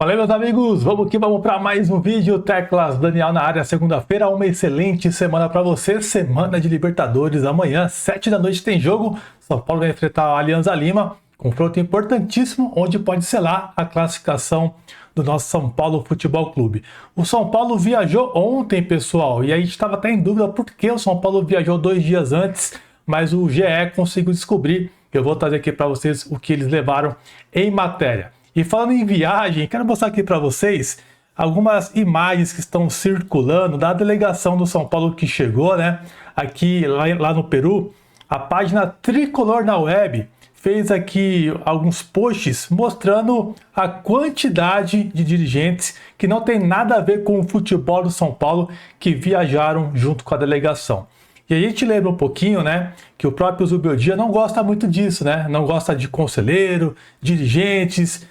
Fala aí, meus amigos, vamos para mais um vídeo. Teclas Daniel na área, segunda-feira, uma excelente semana para você, semana de Libertadores. Amanhã, 7 da noite, tem jogo. São Paulo vai enfrentar a Alianza Lima, confronto importantíssimo, onde pode selar a classificação do nosso São Paulo Futebol Clube. O São Paulo viajou ontem, pessoal, e a gente estava até em dúvida por que o São Paulo viajou 2 dias antes, mas o GE conseguiu descobrir. Eu vou trazer aqui para vocês o que eles levaram em matéria. E falando em viagem, quero mostrar aqui para vocês algumas imagens que estão circulando da delegação do São Paulo que chegou, né? Aqui lá no Peru, a página Tricolor na Web fez aqui alguns posts mostrando a quantidade de dirigentes que não tem nada a ver com o futebol do São Paulo que viajaram junto com a delegação. E a gente lembra um pouquinho, né, que o próprio Zubeldia não gosta muito disso, né? Não gosta de conselheiro, dirigentes,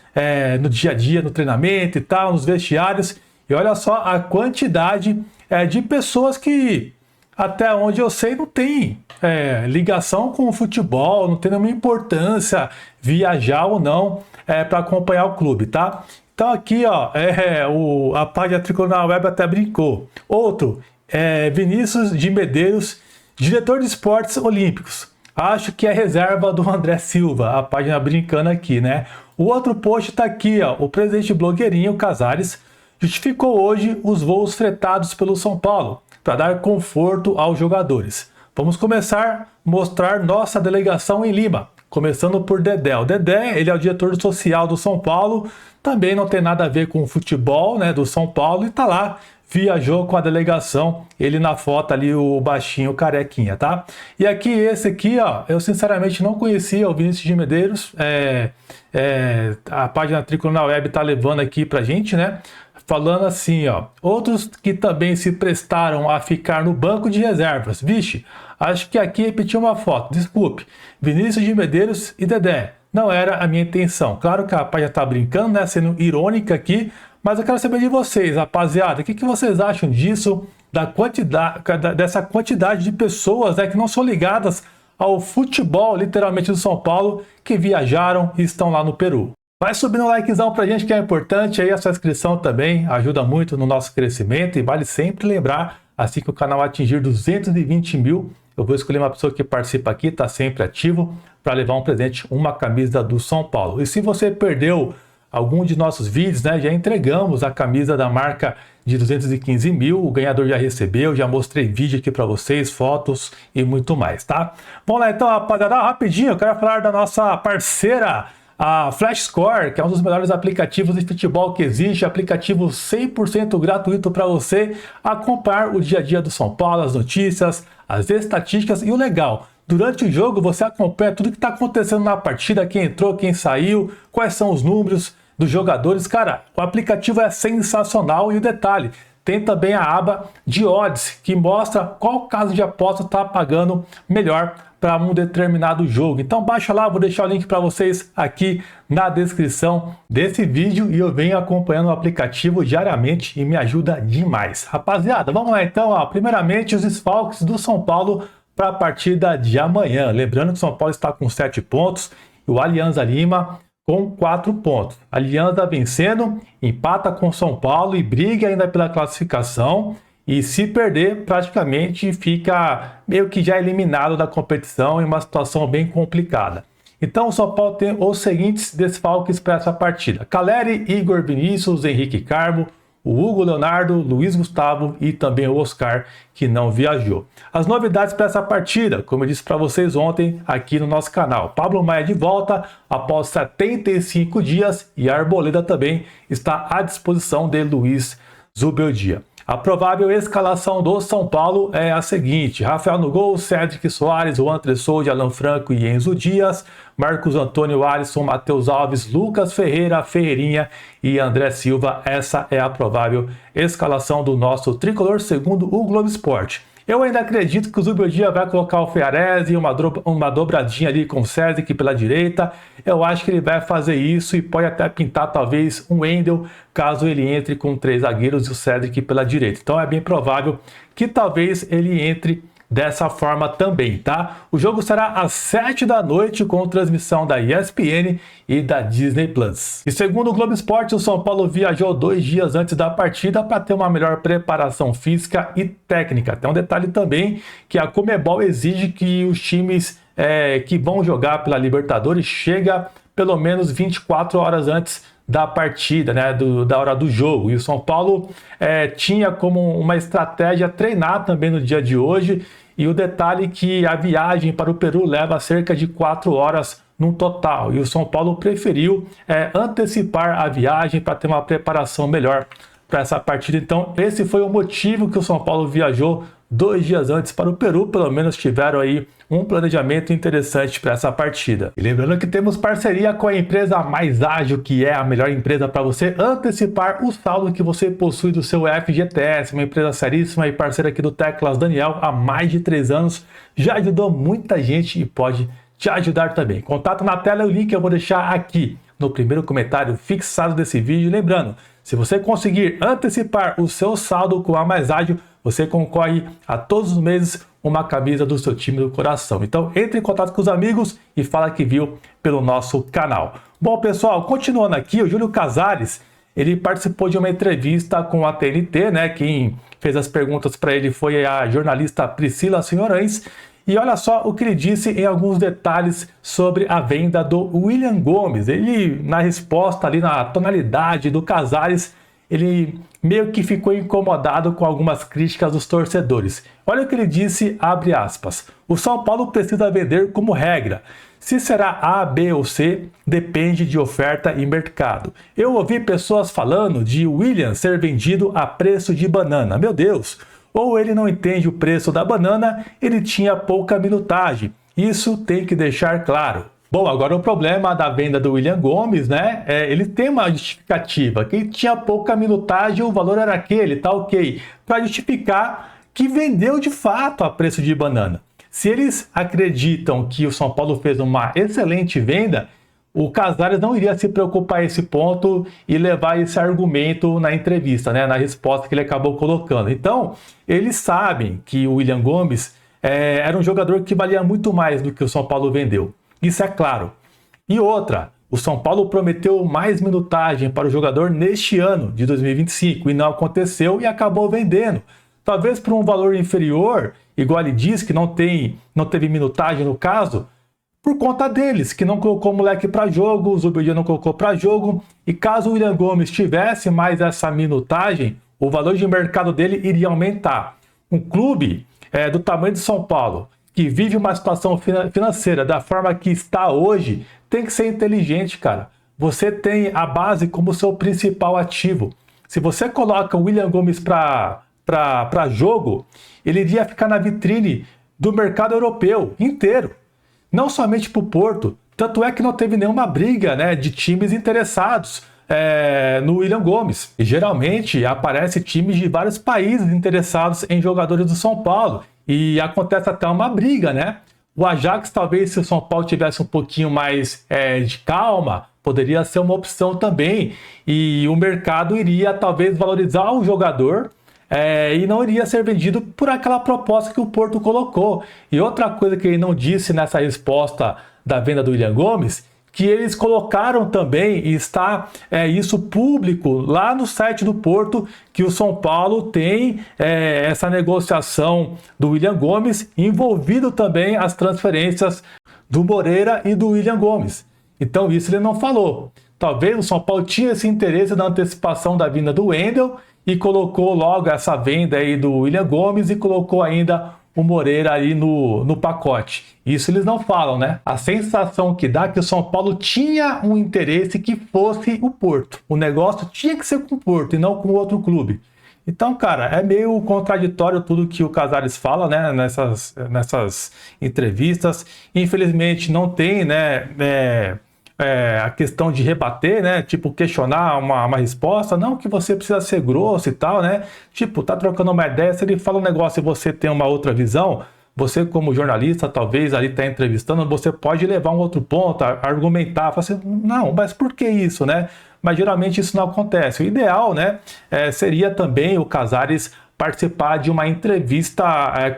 no dia a dia, no treinamento e tal, nos vestiários. E olha só a quantidade de pessoas que, até onde eu sei, não tem ligação com o futebol, não tem nenhuma importância viajar ou não para acompanhar o clube, tá? Então aqui, ó, a página Tricolor na Web até brincou. Outro, Vinícius de Medeiros, diretor de esportes olímpicos. Acho que é reserva do André Silva, a página brincando aqui, né? O outro post tá aqui, ó. O presidente blogueirinho Casares justificou hoje os voos fretados pelo São Paulo para dar conforto aos jogadores. Vamos começar a mostrar nossa delegação em Lima, começando por Dedé. O Dedé, ele é o diretor social do São Paulo, também não tem nada a ver com o futebol, né, do São Paulo, e tá lá, viajou com a delegação, ele na foto ali, o baixinho, o carequinha, tá? E aqui, esse aqui, ó, eu sinceramente não conhecia o Vinícius de Medeiros, a página Tricolor na Web tá levando aqui pra gente, né? Falando assim, ó, outros que também se prestaram a ficar no banco de reservas. Vixe, acho que aqui repetiu uma foto, desculpe. Vinícius de Medeiros e Dedé. Não era a minha intenção. Claro que a página tá brincando, né, sendo irônica aqui, mas eu quero saber de vocês, rapaziada, o que vocês acham disso, dessa quantidade de pessoas, né, que não são ligadas ao futebol, literalmente, do São Paulo, que viajaram e estão lá no Peru. Vai subindo um likezão pra gente, que é importante, aí a sua inscrição também ajuda muito no nosso crescimento, e vale sempre lembrar, assim que o canal atingir 220 mil, eu vou escolher uma pessoa que participa aqui, tá sempre ativo, para levar um presente, uma camisa do São Paulo. E se você perdeu algum de nossos vídeos, né, já entregamos a camisa da marca de 215 mil, o ganhador já recebeu, já mostrei vídeo aqui para vocês, fotos e muito mais, tá? Vamos lá então, rapaziada, rapidinho, eu quero falar da nossa parceira, a Flash Score, que é um dos melhores aplicativos de futebol que existe, aplicativo 100% gratuito para você acompanhar o dia a dia do São Paulo, as notícias, as estatísticas e o legal. Durante o jogo você acompanha tudo que está acontecendo na partida, quem entrou, quem saiu, quais são os números dos jogadores. Cara, o aplicativo é sensacional e o detalhe, tem também a aba de odds, que mostra qual caso de aposta está pagando melhor para um determinado jogo. Então baixa lá, vou deixar o link para vocês aqui na descrição desse vídeo e eu venho acompanhando o aplicativo diariamente e me ajuda demais. Rapaziada, vamos lá então, ó. Primeiramente os desfalques do São Paulo para a partida de amanhã. Lembrando que o São Paulo está com 7 pontos e o Alianza Lima com 4 pontos. A Alianza vencendo, empata com o São Paulo e briga ainda pela classificação. E se perder, praticamente fica meio que já eliminado da competição em uma situação bem complicada. Então o São Paulo tem os seguintes desfalques para essa partida: Caleri, Igor, Vinícius, Henrique Carmo, o Hugo Leonardo, Luiz Gustavo e também o Oscar, que não viajou. As novidades para essa partida, como eu disse para vocês ontem aqui no nosso canal: Pablo Maia de volta após 75 dias e a Arboleda também está à disposição de Luiz Zubeldia. A provável escalação do São Paulo é a seguinte: Rafael no gol, Cédric Soares, Juan Tressolde, Alan Franco e Enzo Dias, Marcos Antônio, Alisson, Matheus Alves, Lucas Ferreira, Ferreirinha e André Silva. Essa é a provável escalação do nosso tricolor, segundo o Globo Esporte. Eu ainda acredito que o Zubeldia vai colocar o Ferrarese e uma dobradinha ali com o Cédric pela direita. Eu acho que ele vai fazer isso e pode até pintar talvez um Wendel, caso ele entre com 3 zagueiros e o Cédric pela direita. Então é bem provável que talvez ele entre dessa forma também, tá? O jogo será às 7 da noite com transmissão da ESPN e da Disney Plus. E segundo o Globo Esporte, o São Paulo viajou 2 dias antes da partida para ter uma melhor preparação física e técnica. Tem um detalhe também que a Conmebol exige que os times que vão jogar pela Libertadores chega pelo menos 24 horas antes da partida, né, da hora do jogo. E o São Paulo tinha como uma estratégia treinar também no dia de hoje. E o detalhe que a viagem para o Peru leva cerca de 4 horas no total. E o São Paulo preferiu antecipar a viagem para ter uma preparação melhor para essa partida. Então, esse foi o motivo que o São Paulo viajou 2 dias antes para o Peru. Pelo menos tiveram aí um planejamento interessante para essa partida. E lembrando que temos parceria com a empresa Mais Ágil, que é a melhor empresa para você antecipar o saldo que você possui do seu FGTS, uma empresa seríssima e parceira aqui do Teclas Daniel há mais de 3 anos, já ajudou muita gente e pode te ajudar também. Contato na tela, o link eu vou deixar aqui no primeiro comentário fixado desse vídeo. Lembrando, se você conseguir antecipar o seu saldo com a Mais Ágil, você concorre a todos os meses uma camisa do seu time do coração. Então entre em contato com os amigos e fala que viu pelo nosso canal. Bom pessoal, continuando aqui, o Júlio Casares, ele participou de uma entrevista com a TNT, né? Quem fez as perguntas para ele foi a jornalista Priscila Senhorães. E olha só o que ele disse em alguns detalhes sobre a venda do William Gomes. Ele, na resposta ali na tonalidade do Casares, ele meio que ficou incomodado com algumas críticas dos torcedores. Olha o que ele disse, abre aspas. O São Paulo precisa vender como regra. Se será A, B ou C, depende de oferta e mercado. Eu ouvi pessoas falando de William ser vendido a preço de banana. Meu Deus! Ou ele não entende o preço da banana, ele tinha pouca minutagem. Isso tem que deixar claro. Bom, agora o problema da venda do William Gomes, né? Ele tem uma justificativa, que ele tinha pouca minutagem, o valor era aquele, tá ok. Para justificar que vendeu de fato a preço de banana. Se eles acreditam que o São Paulo fez uma excelente venda, o Casares não iria se preocupar a esse ponto e levar esse argumento na entrevista, né? Na resposta que ele acabou colocando. Então, eles sabem que o William Gomes era um jogador que valia muito mais do que o São Paulo vendeu. Isso é claro. E outra, o São Paulo prometeu mais minutagem para o jogador neste ano de 2025 e não aconteceu e acabou vendendo. Talvez por um valor inferior, igual ele diz que não teve minutagem no caso, por conta deles, que não colocou o moleque para jogo, o Zubeldia não colocou para jogo, e caso o William Gomes tivesse mais essa minutagem, o valor de mercado dele iria aumentar. Um clube do tamanho de São Paulo, que vive uma situação financeira da forma que está hoje, tem que ser inteligente, cara. Você tem a base como seu principal ativo. Se você coloca o William Gomes para jogo, ele iria ficar na vitrine do mercado europeu inteiro. Não somente para o Porto. Tanto é que não teve nenhuma briga, né, de times interessados no William Gomes. E geralmente aparece times de vários países interessados em jogadores do São Paulo. E acontece até uma briga, né? O Ajax, talvez, se o São Paulo tivesse um pouquinho mais de calma, poderia ser uma opção também. E o mercado iria, talvez, valorizar o jogador e não iria ser vendido por aquela proposta que o Porto colocou. E outra coisa que ele não disse nessa resposta da venda do William Gomes, que eles colocaram também, e está isso público lá no site do Porto, que o São Paulo tem essa negociação do William Gomes, envolvido também as transferências do Moreira e do William Gomes. Então isso ele não falou. Talvez o São Paulo tinha esse interesse na antecipação da vinda do Wendel e colocou logo essa venda aí do William Gomes e colocou ainda o Moreira aí no pacote. Isso eles não falam, né? A sensação que dá é que o São Paulo tinha um interesse que fosse o Porto. O negócio tinha que ser com o Porto e não com outro clube. Então, cara, é meio contraditório tudo que o Casares fala, né? Nessas entrevistas. Infelizmente não tem, né? A questão de rebater, né? Tipo, questionar uma resposta. Não que você precisa ser grosso e tal, né? Tipo, tá trocando uma ideia, se ele fala um negócio e você tem uma outra visão, você como jornalista, talvez ali tá entrevistando, você pode levar um outro ponto, argumentar, falar assim, não, mas por que isso, né? Mas geralmente isso não acontece. O ideal, né, seria também o Casares participar de uma entrevista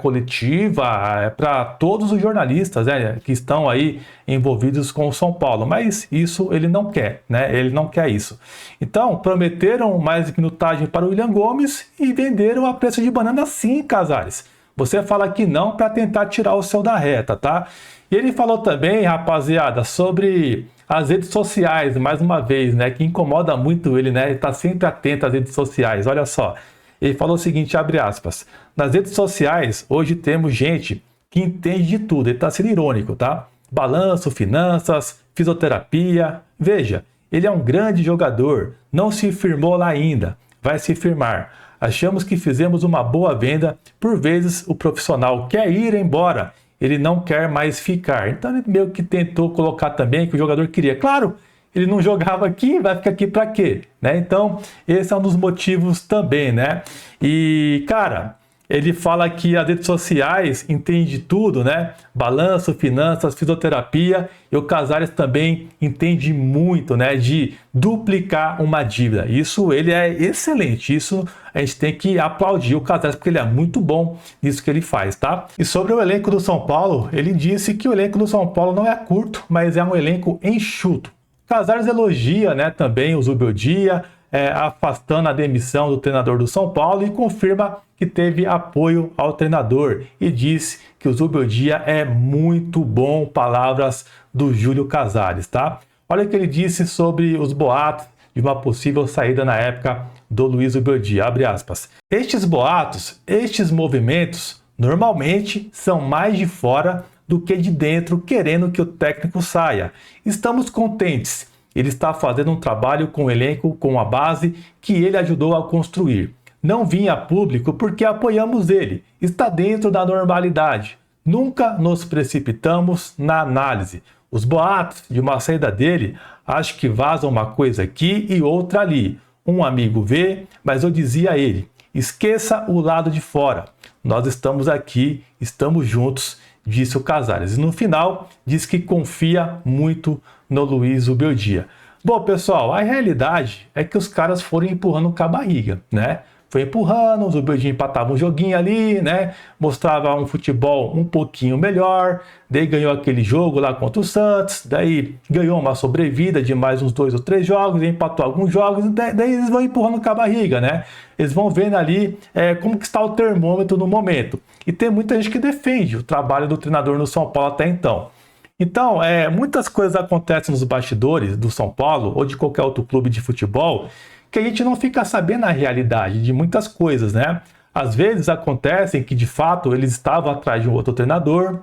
coletiva para todos os jornalistas, né, que estão aí envolvidos com o São Paulo, mas isso ele não quer, né? Ele não quer isso. Então, prometeram mais minutagem para o William Gomes e venderam a preço de banana sim, Casares. Você fala que não para tentar tirar o seu da reta, tá? E ele falou também, rapaziada, sobre as redes sociais, mais uma vez, né? Que incomoda muito ele, né? Ele tá sempre atento às redes sociais, olha só. Ele falou o seguinte, abre aspas, nas redes sociais, hoje temos gente que entende de tudo, ele está sendo irônico, tá? Balanço, finanças, fisioterapia, veja, ele é um grande jogador, não se firmou lá ainda, vai se firmar. Achamos que fizemos uma boa venda, por vezes o profissional quer ir embora, ele não quer mais ficar. Então ele meio que tentou colocar também que o jogador queria. Claro, ele não jogava aqui, vai ficar aqui para quê? Né? Então, esse é um dos motivos também, né? E, cara, ele fala que as redes sociais entende tudo, né? Balanço, finanças, fisioterapia. E o Casares também entende muito, né? De duplicar uma dívida. Isso ele é excelente. Isso a gente tem que aplaudir o Casares porque ele é muito bom nisso que ele faz, tá? E sobre o elenco do São Paulo, ele disse que o elenco do São Paulo não é curto, mas é um elenco enxuto. Casares elogia, né, também o Zubeldia, afastando a demissão do treinador do São Paulo e confirma que teve apoio ao treinador e disse que o Zubeldia é muito bom, palavras do Júlio Casares, tá? Olha o que ele disse sobre os boatos de uma possível saída na época do Luiz Zubeldia, abre aspas. Estes boatos, estes movimentos, normalmente são mais de fora do que de dentro, querendo que o técnico saia. Estamos contentes. Ele está fazendo um trabalho com o elenco, com a base que ele ajudou a construir. Não vinha a público porque apoiamos ele. Está dentro da normalidade. Nunca nos precipitamos na análise. Os boatos de uma saída dele, acho que vazam uma coisa aqui e outra ali. Um amigo vê, mas eu dizia a ele, esqueça o lado de fora. Nós estamos aqui, estamos juntos, disse o Casares. E no final, diz que confia muito no Luiz Zubeldia. Bom, pessoal, a realidade é que os caras foram empurrando com a barriga, né? Foi empurrando, o Zubeldia empatava um joguinho ali, né? Mostrava um futebol um pouquinho melhor, daí ganhou aquele jogo lá contra o Santos, daí ganhou uma sobrevida de mais uns 2 ou 3 jogos, empatou alguns jogos, daí eles vão empurrando com a barriga, né? Eles vão vendo ali como que está o termômetro no momento. E tem muita gente que defende o trabalho do treinador no São Paulo até então. Então, muitas coisas acontecem nos bastidores do São Paulo ou de qualquer outro clube de futebol que a gente não fica sabendo a realidade de muitas coisas, né? Às vezes acontecem que, de fato, eles estavam atrás de um outro treinador,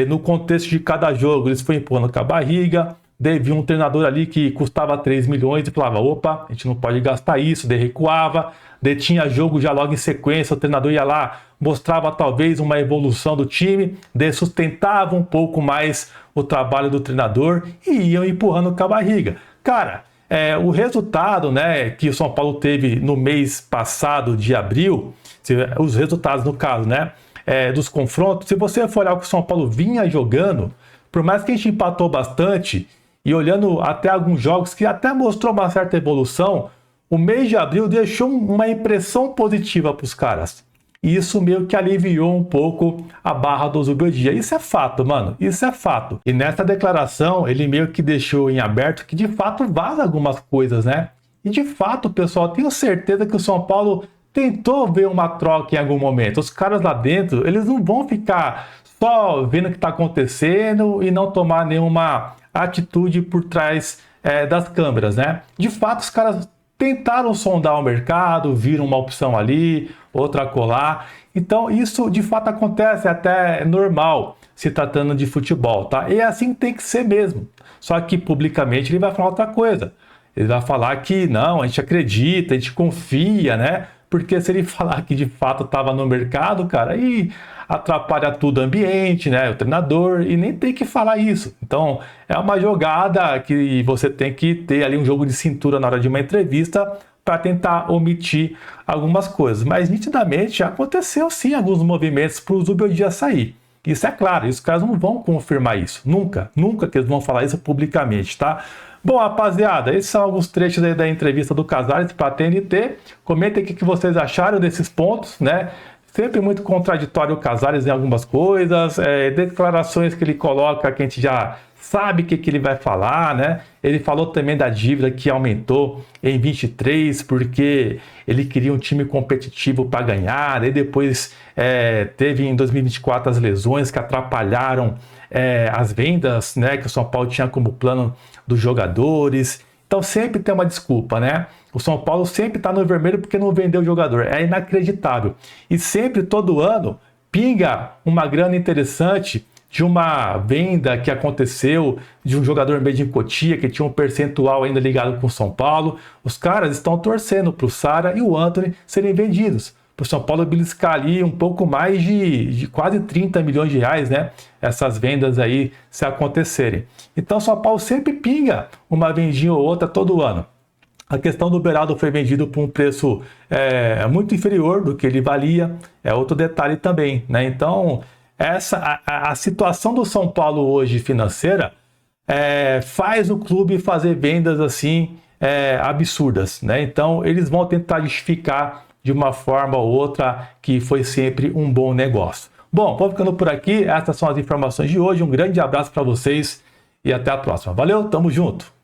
no contexto de cada jogo eles foram empurrando com a barriga, daí viu um treinador ali que custava 3 milhões e falava, opa, a gente não pode gastar isso, daí recuava, daí tinha jogo já logo em sequência, o treinador ia lá, mostrava talvez uma evolução do time, daí sustentava um pouco mais o trabalho do treinador e iam empurrando com a barriga. Cara, o resultado, né, que o São Paulo teve no mês passado de abril, os resultados no caso, né, dos confrontos, se você for olhar o que o São Paulo vinha jogando, por mais que a gente empatou bastante, e olhando até alguns jogos que até mostrou uma certa evolução, o mês de abril deixou uma impressão positiva para os caras. E isso meio que aliviou um pouco a barra do Zubeldia. Isso é fato, mano. Isso é fato. E nessa declaração, ele meio que deixou em aberto que de fato vaza algumas coisas, né? E de fato, pessoal, tenho certeza que o São Paulo tentou ver uma troca em algum momento. Os caras lá dentro, eles não vão ficar só vendo o que está acontecendo e não tomar nenhuma atitude por trás das câmeras, né? De fato, os caras tentaram sondar o mercado, viram uma opção ali, outra colar. Então isso de fato acontece, até normal se tratando de futebol, tá? E é assim que tem que ser mesmo. Só que publicamente ele vai falar outra coisa. Ele vai falar que não, a gente acredita, a gente confia, né? Porque se ele falar que de fato estava no mercado, cara, aí atrapalha tudo o ambiente, né? O treinador, e nem tem que falar isso. Então, é uma jogada que você tem que ter ali um jogo de cintura na hora de uma entrevista para tentar omitir algumas coisas. Mas, nitidamente, já aconteceu sim alguns movimentos para o Zubeldia sair. Isso é claro, os caras não vão confirmar isso. Nunca que eles vão falar isso publicamente, tá? Bom, rapaziada, esses são alguns trechos aí da entrevista do Casares para a TNT. Comentem o que vocês acharam desses pontos, né? Sempre muito contraditório o Casares em algumas coisas, declarações que ele coloca que a gente já sabe o que ele vai falar, né? Ele falou também da dívida que aumentou em 23 porque ele queria um time competitivo para ganhar, e depois teve em 2024 as lesões que atrapalharam as vendas, né, que o São Paulo tinha como plano dos jogadores. Então sempre tem uma desculpa, né? O São Paulo sempre está no vermelho porque não vendeu o jogador. É inacreditável. E sempre, todo ano, pinga uma grana interessante de uma venda que aconteceu de um jogador meio de Cotia, que tinha um percentual ainda ligado com o São Paulo. Os caras estão torcendo para o Sara e o Antony serem vendidos, para o São Paulo beliscar ali um pouco mais de quase 30 milhões de reais, né? Essas vendas aí se acontecerem. Então, São Paulo sempre pinga uma vendinha ou outra todo ano. A questão do Beraldo foi vendido por um preço muito inferior do que ele valia, é outro detalhe também, né? Então, a situação do São Paulo hoje financeira faz o clube fazer vendas assim absurdas, né? Então, eles vão tentar justificar de uma forma ou outra que foi sempre um bom negócio. Bom, vou ficando por aqui. Essas são as informações de hoje. Um grande abraço para vocês e até a próxima. Valeu, tamo junto!